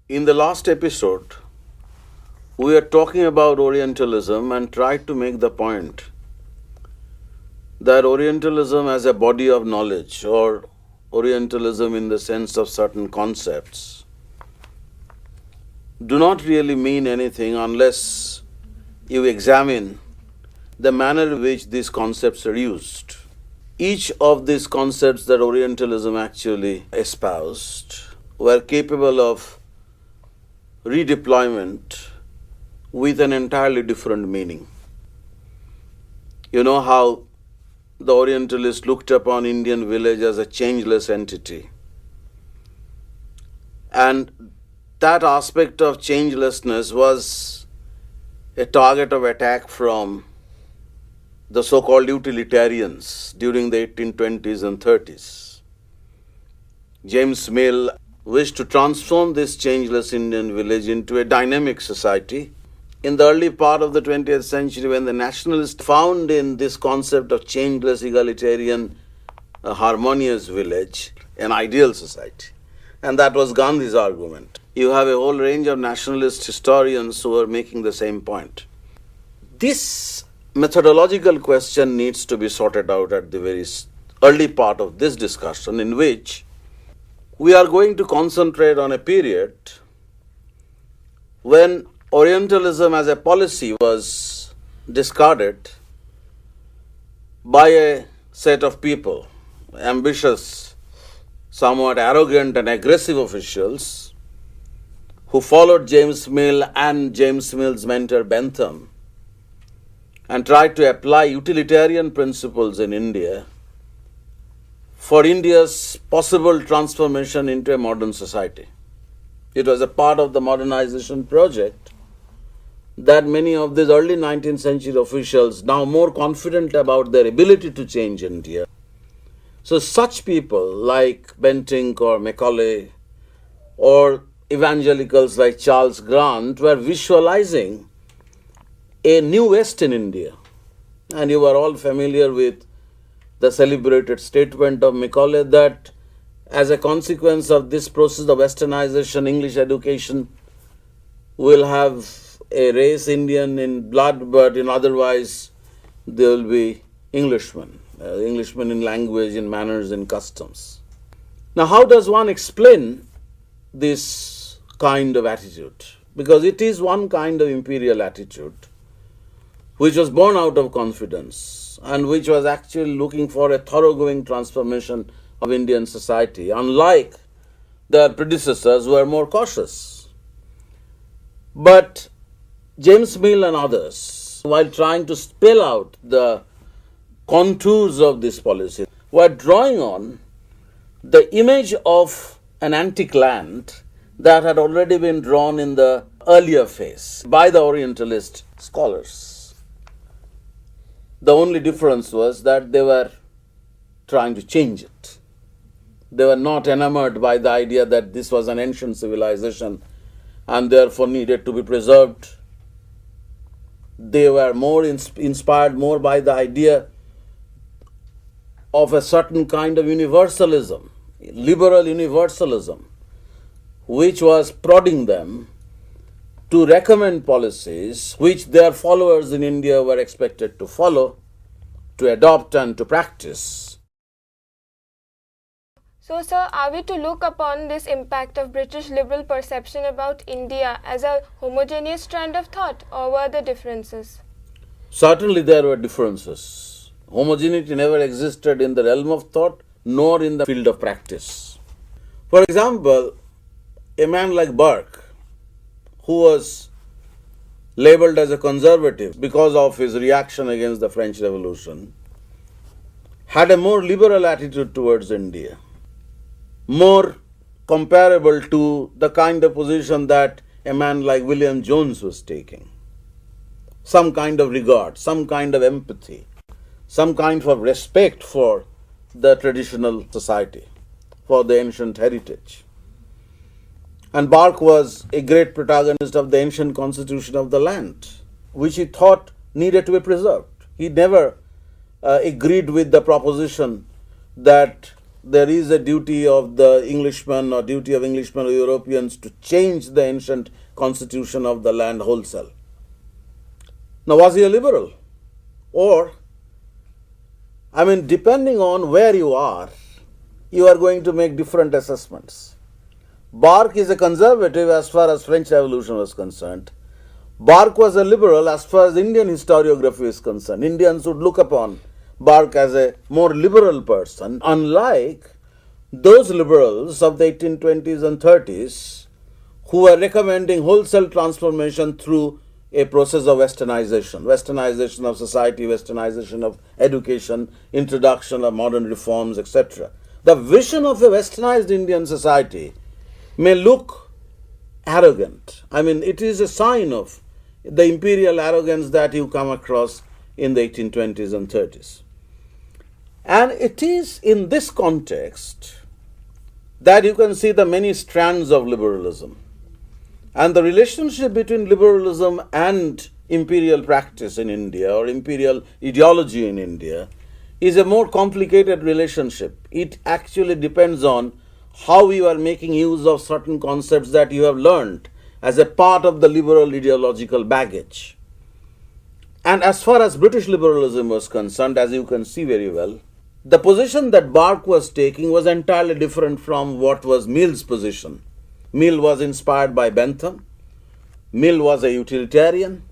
In the last episode, we are talking about Orientalism and tried to make the point that Orientalism as a body of knowledge, or Orientalism in the sense of certain concepts, do not really mean anything unless you examine the manner in which these concepts are used. Each of these concepts that Orientalism actually espoused were capable of redeployment with an entirely different meaning. You know how the Orientalists looked upon Indian village as a changeless entity. And that aspect of changelessness was a target of attack from the so-called utilitarians during the 1820s and 30s. James Mill wished to transform this changeless Indian village into a dynamic society. In the early part of the 20th century, when the nationalists found in this concept of changeless, egalitarian, harmonious village an ideal society, and that was Gandhi's argument. You have a whole range of nationalist historians who are making the same point. This methodological question needs to be sorted out at the very early part of this discussion, in which we are going to concentrate on a period when Orientalism as a policy was discarded by a set of people, ambitious, somewhat arrogant and aggressive officials who followed James Mill and James Mill's mentor Bentham and tried to apply utilitarian principles in India for India's possible transformation into a modern society. It was a part of the modernization project that many of these early 19th century officials, now more confident about their ability to change India. So such people like Bentinck or Macaulay or evangelicals like Charles Grant were visualizing a new West in India. And you are all familiar with the celebrated statement of Macaulay that as a consequence of this process of westernization, English education will have a race Indian in blood, but in otherwise they will be Englishmen. Englishmen in language, in manners, in customs. Now, how does one explain this kind of attitude? Because it is one kind of imperial attitude which was born out of confidence and which was actually looking for a thoroughgoing transformation of Indian society, unlike their predecessors who were more cautious. But James Mill and others, while trying to spell out the contours of this policy, were drawing on the image of an antique land that had already been drawn in the earlier phase by the Orientalist scholars. The only difference was that they were trying to change it. They were not enamored by the idea that this was an ancient civilization and therefore needed to be preserved. They were more inspired more by the idea of a certain kind of universalism, liberal universalism, which was prodding them to recommend policies which their followers in India were expected to follow, to adopt and to practice. So, sir, are we to look upon this impact of British liberal perception about India as a homogeneous strand of thought, or were there differences? Certainly there were differences. Homogeneity never existed in the realm of thought, nor in the field of practice. For example, a man like Burke, who was labeled as a conservative because of his reaction against the French Revolution, had a more liberal attitude towards India, more comparable to the kind of position that a man like William Jones was taking. Some kind of regard, some kind of empathy, some kind of respect for the traditional society, for the ancient heritage. And Burke was a great protagonist of the ancient constitution of the land, which he thought needed to be preserved. He never agreed with the proposition that there is a duty of the Englishman or duty of Englishmen or Europeans to change the ancient constitution of the land wholesale. Now, was he a liberal? Or, depending on where you are going to make different assessments. Barque is a conservative as far as French Revolution was concerned. Barque was a liberal as far as Indian historiography is concerned. Indians would look upon Barque as a more liberal person, unlike those liberals of the 1820s and 30s who were recommending wholesale transformation through a process of westernization of society, westernization of education, introduction of modern reforms, etc. The vision of a westernized Indian society may look arrogant. It is a sign of the imperial arrogance that you come across in the 1820s and 30s. And it is in this context that you can see the many strands of liberalism. And the relationship between liberalism and imperial practice in India or imperial ideology in India is a more complicated relationship. It actually depends on how you are making use of certain concepts that you have learned as a part of the liberal ideological baggage. And as far as British liberalism was concerned, as you can see very well, the position that Barque was taking was entirely different from what was Mill's position. Mill was inspired by Bentham. Mill was a utilitarian.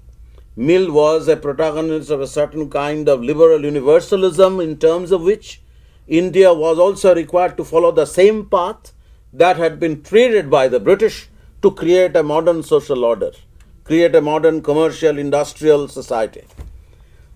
Mill was a protagonist of a certain kind of liberal universalism in terms of which India was also required to follow the same path that had been treated by the British to create a modern social order, create a modern commercial industrial society.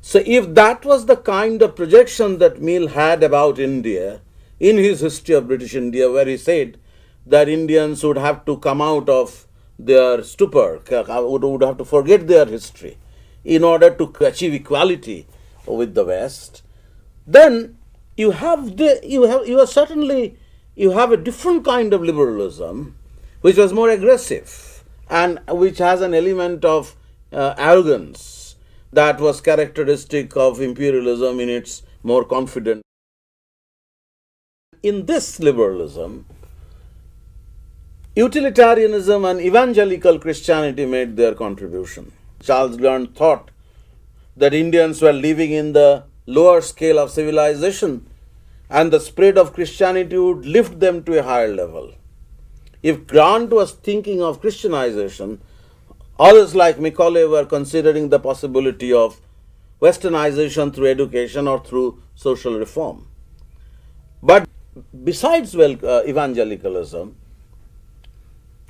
So if that was the kind of projection that Mill had about India in his History of British India, where he said that Indians would have to come out of their stupor, would have to forget their history in order to achieve equality with the West, then you have a different kind of liberalism which was more aggressive and which has an element of arrogance that was characteristic of imperialism in its more confident. In this liberalism, utilitarianism and evangelical Christianity made their contribution. Charles Gurn thought that Indians were living in the lower scale of civilization and the spread of Christianity would lift them to a higher level. If Grant was thinking of Christianization, others like Macaulay were considering the possibility of westernization through education or through social reform. But besides evangelicalism,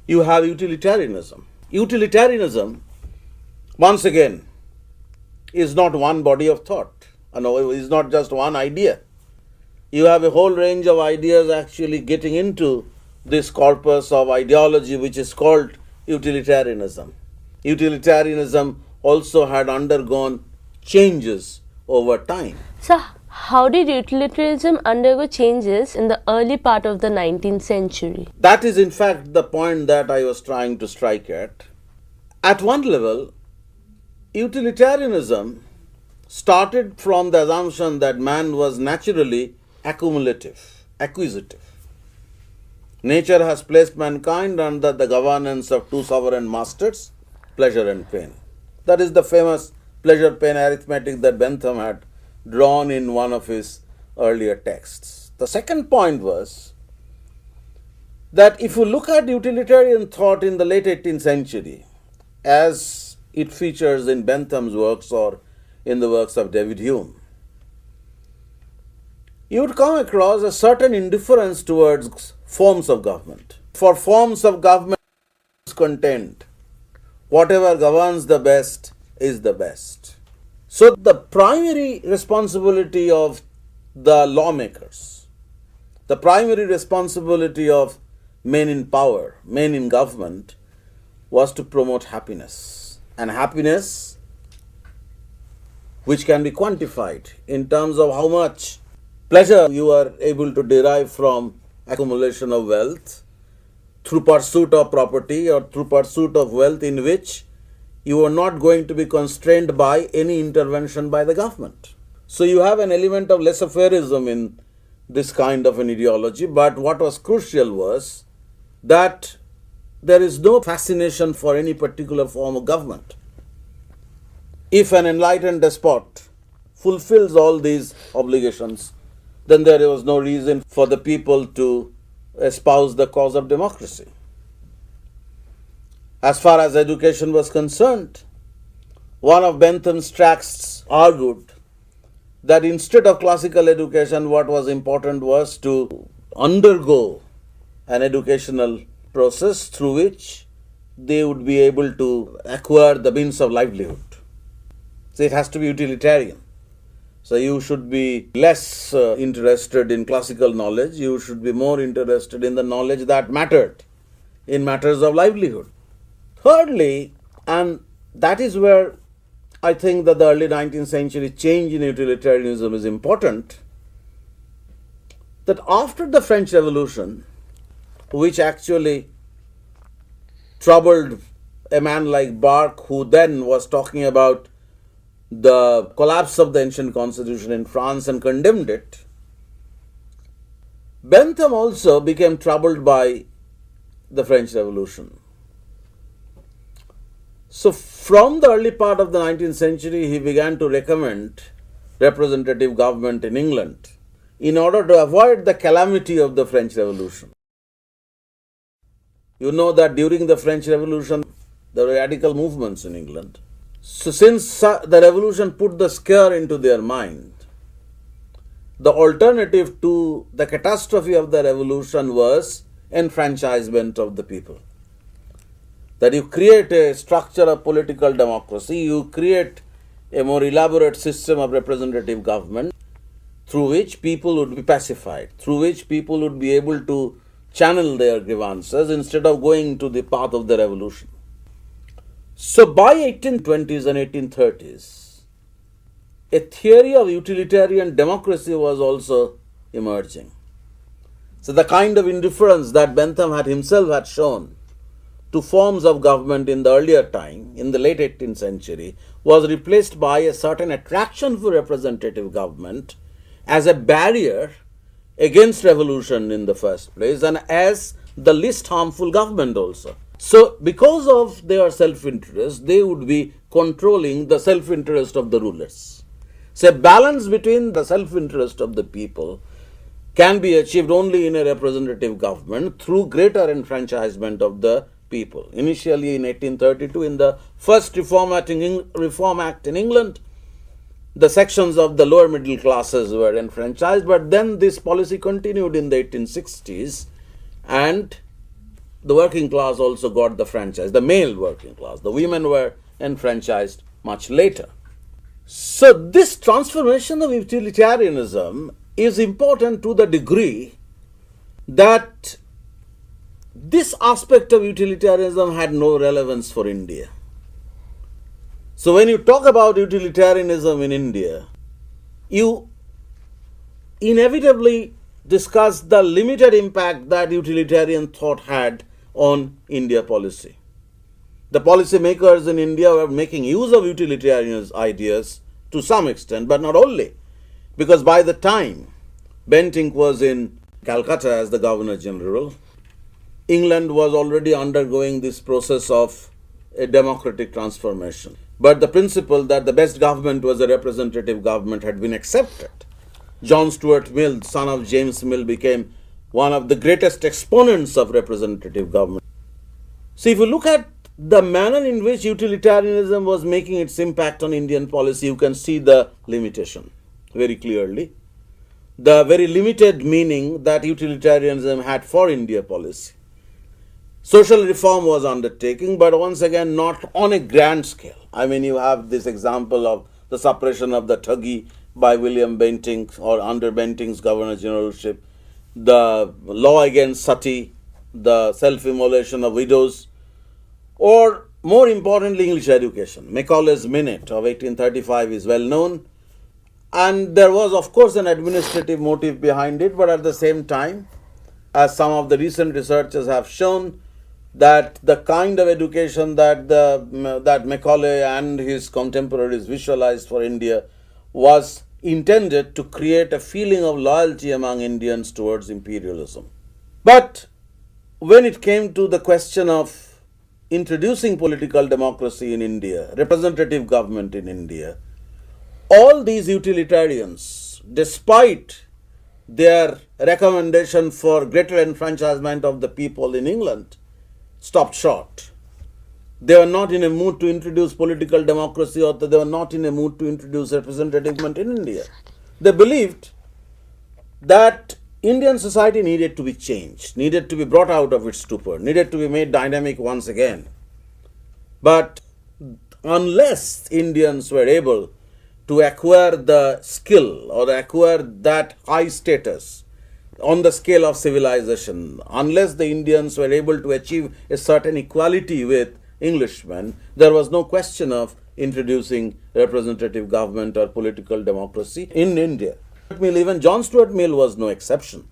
you have utilitarianism. Utilitarianism, once again, is not one body of thought. Is not just one idea. You have a whole range of ideas actually getting into this corpus of ideology which is called utilitarianism. Utilitarianism also had undergone changes over time. So, how did utilitarianism undergo changes in the early part of the 19th century? That is in fact the point that I was trying to strike at. At one level, utilitarianism started from the assumption that man was naturally acquisitive. Nature has placed mankind under the governance of two sovereign masters, pleasure and pain. That is the famous pleasure-pain arithmetic that Bentham had drawn in one of his earlier texts. The second point was that if you look at utilitarian thought in the late 18th century, as it features in Bentham's works or in the works of David Hume, you would come across a certain indifference towards forms of government. For forms of government content, whatever governs the best is the best. So the primary responsibility of the lawmakers, the primary responsibility of men in power, men in government, was to promote happiness. And happiness which can be quantified in terms of how much pleasure you are able to derive from accumulation of wealth through pursuit of property or through pursuit of wealth in which you are not going to be constrained by any intervention by the government. So you have an element of laissez-faireism in this kind of an ideology, but what was crucial was that there is no fascination for any particular form of government. If an enlightened despot fulfills all these obligations, then there was no reason for the people to espouse the cause of democracy. As far as education was concerned, one of Bentham's tracts argued that instead of classical education, what was important was to undergo an educational process through which they would be able to acquire the means of livelihood. So it has to be utilitarian. So you should be less interested in classical knowledge, you should be more interested in the knowledge that mattered in matters of livelihood. Thirdly, and that is where I think that the early 19th century change in utilitarianism is important, that after the French Revolution, which actually troubled a man like Barque, who then was talking about the collapse of the ancient constitution in France and condemned it, Bentham also became troubled by the French Revolution. So from the early part of the 19th century, he began to recommend representative government in England in order to avoid the calamity of the French Revolution. You know that during the French Revolution, there were radical movements in England. So since the revolution put the scare into their mind, the alternative to the catastrophe of the revolution was enfranchisement of the people. That you create a structure of political democracy, you create a more elaborate system of representative government through which people would be pacified, through which people would be able to channel their grievances instead of going to the path of the revolution. So by 1820s and 1830s, a theory of utilitarian democracy was also emerging. So the kind of indifference that Bentham had shown to forms of government in the earlier time, in the late 18th century, was replaced by a certain attraction for representative government as a barrier against revolution in the first place and as the least harmful government also. So because of their self-interest, they would be controlling the self-interest of the rulers. So a balance between the self-interest of the people can be achieved only in a representative government through greater enfranchisement of the people. Initially in 1832, in the first Reform Act in England, the sections of the lower middle classes were enfranchised, but then this policy continued in the 1860s and the working class also got the franchise, the male working class. The women were enfranchised much later. So this transformation of utilitarianism is important to the degree that this aspect of utilitarianism had no relevance for India. So when you talk about utilitarianism in India, you inevitably discuss the limited impact that utilitarian thought had on India policy. The policy makers in India were making use of utilitarian ideas to some extent, but not only, because by the time Bentinck was in Calcutta as the Governor General, England was already undergoing this process of a democratic transformation. But the principle that the best government was a representative government had been accepted. John Stuart Mill, son of James Mill, became one of the greatest exponents of representative government. So if you look at the manner in which utilitarianism was making its impact on Indian policy, you can see the limitation very clearly. The very limited meaning that utilitarianism had for India policy. Social reform was undertaken, but once again not on a grand scale. I mean, you have this example of the suppression of the Thuggy by William Bentinck or under Bentinck's Governor Generalship, the law against sati, the self-immolation of widows, or more importantly, English education. Macaulay's Minute of 1835 is well known, and there was of course an administrative motive behind it, but at the same time, as some of the recent researchers have shown, that the kind of education that Macaulay and his contemporaries visualized for India was intended to create a feeling of loyalty among Indians towards imperialism. But when it came to the question of introducing political democracy in India, representative government in India, all these utilitarians, despite their recommendation for greater enfranchisement of the people in England, stopped short. They were not in a mood to introduce political democracy, or they were not in a mood to introduce representative government in India. They believed that Indian society needed to be changed, needed to be brought out of its stupor, needed to be made dynamic once again. But unless Indians were able to acquire the skill or acquire that high status on the scale of civilization, unless the Indians were able to achieve a certain equality with Englishmen, there was no question of introducing representative government or political democracy in India. Even John Stuart Mill was no exception.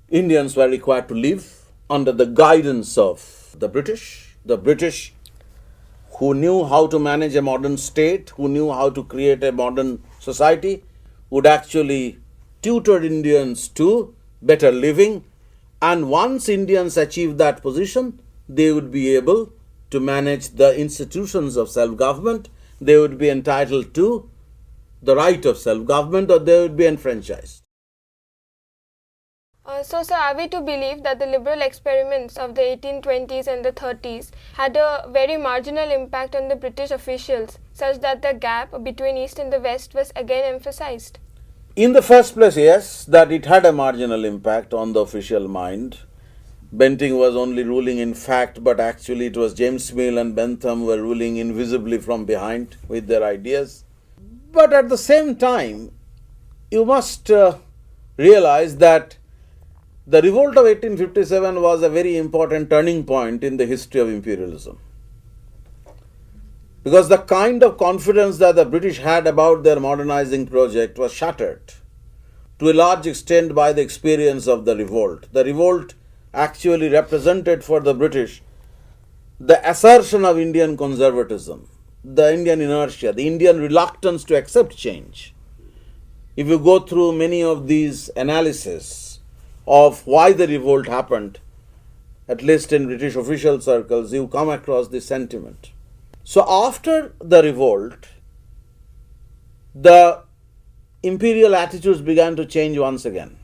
Indians were required to live under the guidance of the British who knew how to manage a modern state, who knew how to create a modern society, would actually tutor Indians to better living. And once Indians achieved that position, they would be able to manage the institutions of self-government. They would be entitled to the right of self-government, or they would be enfranchised. So, sir, are we to believe that the liberal experiments of the 1820s and the 30s had a very marginal impact on the British officials, such that the gap between East and the West was again emphasized? In the first place, yes, that it had a marginal impact on the official mind. Bentinck was only ruling in fact, but actually it was James Mill and Bentham were ruling invisibly from behind with their ideas. But at the same time, you must realize that the revolt of 1857 was a very important turning point in the history of imperialism. Because the kind of confidence that the British had about their modernizing project was shattered to a large extent by the experience of the revolt. The revolt actually represented for the British the assertion of Indian conservatism, the Indian inertia, the Indian reluctance to accept change. If you go through many of these analyses of why the revolt happened, at least in British official circles, you come across this sentiment. So after the revolt, the imperial attitudes began to change once again.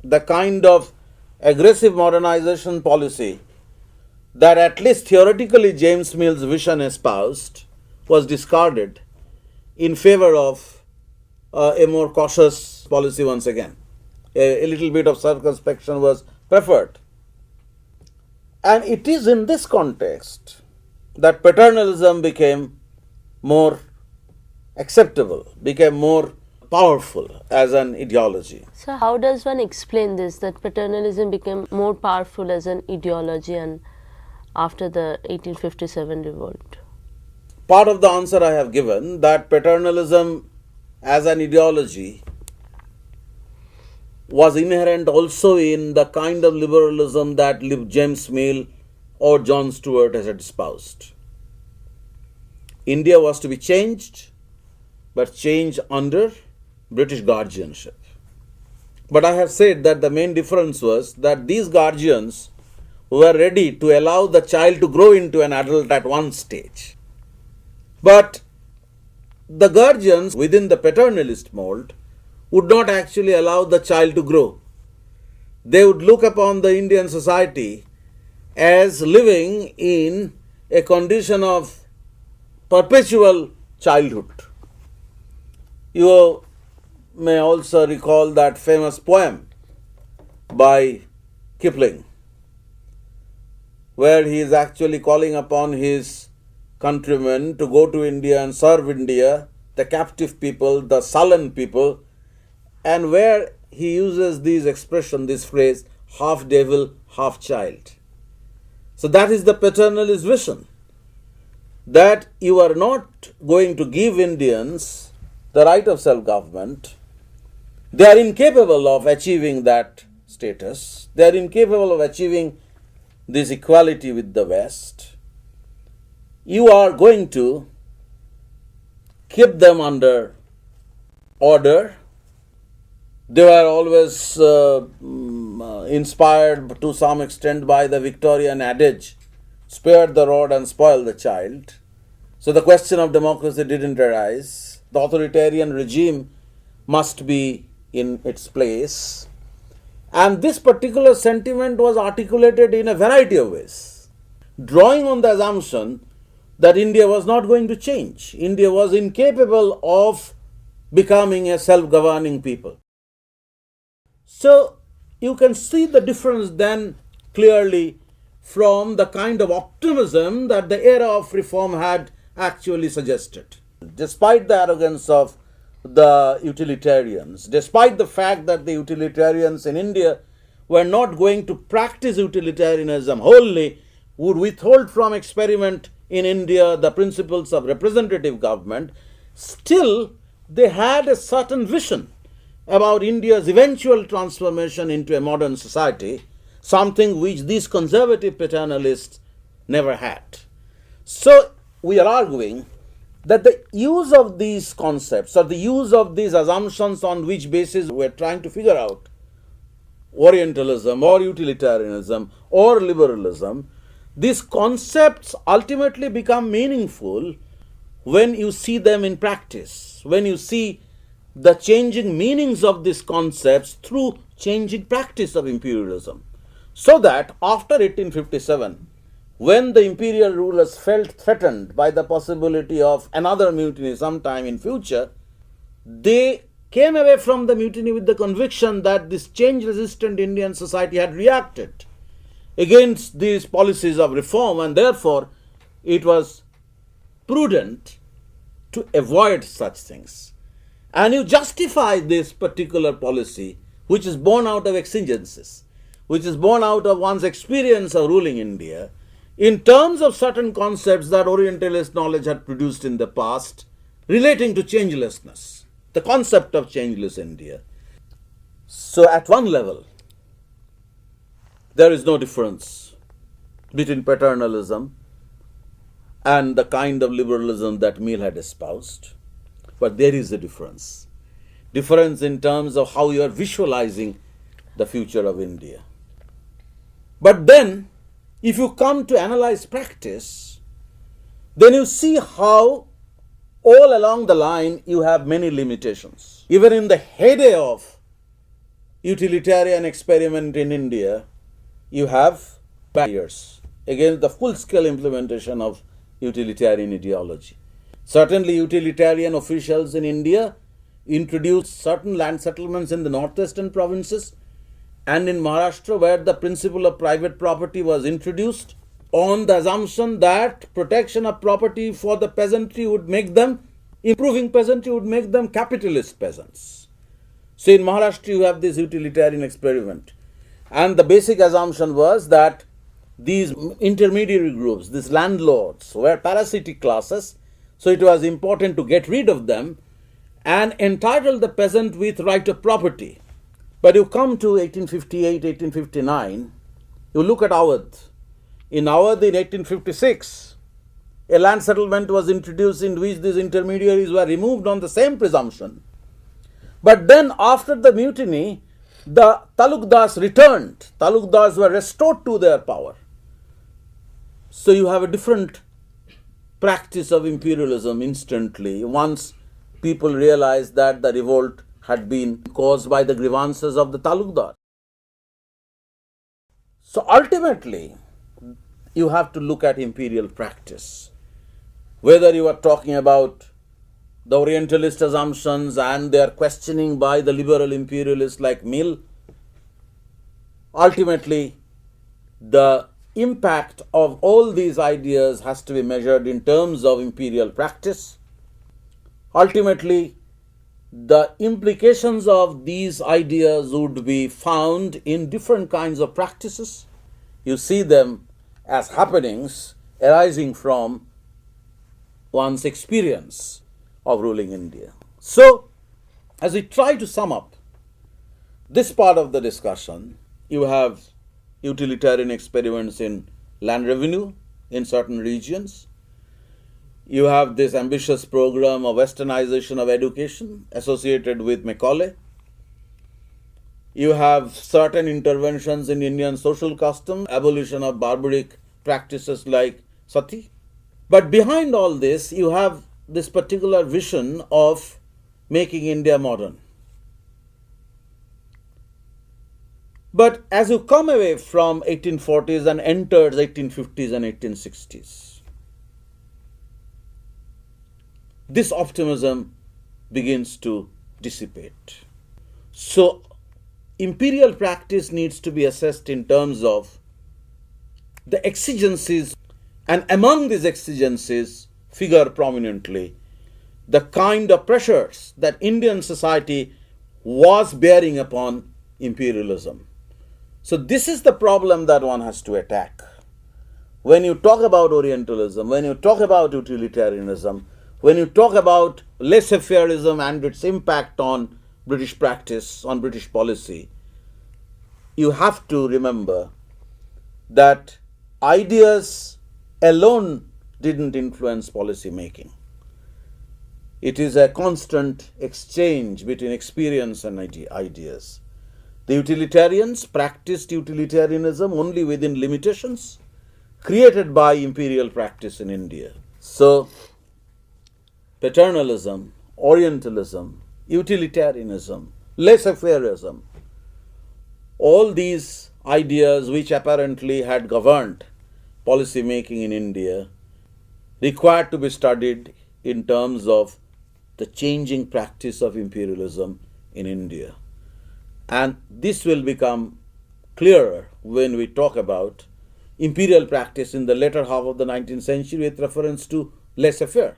The kind of aggressive modernization policy that at least theoretically James Mill's vision espoused was discarded in favor of a more cautious policy once again. A little bit of circumspection was preferred. And it is in this context that paternalism became more acceptable, became more powerful as an ideology. So how does one explain this, that paternalism became more powerful as an ideology and after the 1857 revolt? Part of the answer I have given, that paternalism as an ideology was inherent also in the kind of liberalism that James Mill or John Stuart had espoused. India was to be changed, but changed under British guardianship. But I have said that the main difference was that these guardians were ready to allow the child to grow into an adult at one stage. But the guardians within the paternalist mold would not actually allow the child to grow. They would look upon the Indian society as living in a condition of perpetual childhood. You may also recall that famous poem by Kipling, where he is actually calling upon his countrymen to go to India and serve India, the captive people, the sullen people, and where he uses this phrase, half devil, half child. So that is the paternalist vision, that you are not going to give Indians the right of self-government. They are incapable of achieving that status. They are incapable of achieving this equality with the West. You are going to keep them under order. They were always inspired to some extent by the Victorian adage, spare the rod and spoil the child. So the question of democracy didn't arise. The authoritarian regime must be in its place. And this particular sentiment was articulated in a variety of ways, drawing on the assumption that India was not going to change. India was incapable of becoming a self-governing people. So you can see the difference then clearly from the kind of optimism that the era of reform had actually suggested. Despite the arrogance of the utilitarians, despite the fact that the utilitarians in India were not going to practice utilitarianism wholly, would withhold from experiment in India the principles of representative government, still they had a certain vision about India's eventual transformation into a modern society, something which these conservative paternalists never had. So we are arguing that the use of these concepts or the use of these assumptions on which basis we are trying to figure out Orientalism or utilitarianism or liberalism, these concepts ultimately become meaningful when you see them in practice, when you see the changing meanings of these concepts through changing practice of imperialism. So that after 1857, when the imperial rulers felt threatened by the possibility of another mutiny sometime in future, they came away from the mutiny with the conviction that this change-resistant Indian society had reacted against these policies of reform, and therefore it was prudent to avoid such things. And you justify this particular policy, which is born out of exigencies, which is born out of one's experience of ruling India, in terms of certain concepts that Orientalist knowledge had produced in the past relating to changelessness, the concept of changeless India. So at one level, there is no difference between paternalism and the kind of liberalism that Mill had espoused. But there is a difference. Difference in terms of how you are visualizing the future of India. But then, if you come to analyze practice, then you see how all along the line you have many limitations. Even in the heyday of utilitarian experiment in India, you have barriers against the full-scale implementation of utilitarian ideology. Certainly, utilitarian officials in India introduced certain land settlements in the northwestern provinces and in Maharashtra, where the principle of private property was introduced on the assumption that protection of property for the peasantry would make them, improving peasantry would make them capitalist peasants. So in Maharashtra, you have this utilitarian experiment. And the basic assumption was that these intermediary groups, these landlords, were parasitic classes. So it was important to get rid of them and entitle the peasant with right of property. But you come to 1858, 1859, you look at Awadh. In Awadh in 1856, a land settlement was introduced in which these intermediaries were removed on the same presumption. But then after the mutiny, the Talukdars returned. Talukdars were restored to their power. So you have a different practice of imperialism instantly once people realize that the revolt had been caused by the grievances of the Talukdar. So ultimately, you have to look at imperial practice. Whether you are talking about the Orientalist assumptions and their questioning by the liberal imperialists like Mill, ultimately, the impact of all these ideas has to be measured in terms of imperial practice. Ultimately, the implications of these ideas would be found in different kinds of practices. You see them as happenings arising from one's experience of ruling India. So, as we try to sum up this part of the discussion, you have utilitarian experiments in land revenue in certain regions. You have this ambitious program of westernization of education associated with Macaulay. You have certain interventions in Indian social custom, abolition of barbaric practices like sati. But behind all this, you have this particular vision of making India modern. But as you come away from 1840s and enter 1850s and 1860s, this optimism begins to dissipate. So, imperial practice needs to be assessed in terms of the exigencies, and among these exigencies figure prominently the kind of pressures that Indian society was bearing upon imperialism. So this is the problem that one has to attack. When you talk about Orientalism, when you talk about utilitarianism, when you talk about laissez-faireism and its impact on British practice, on British policy, you have to remember that ideas alone didn't influence policy making. It is a constant exchange between experience and ideas. The utilitarians practiced utilitarianism only within limitations created by imperial practice in India. So, paternalism, Orientalism, utilitarianism, laissez-faireism, all these ideas which apparently had governed policy making in India required to be studied in terms of the changing practice of imperialism in India. And this will become clearer when we talk about imperial practice in the latter half of the 19th century with reference to laissez-faire.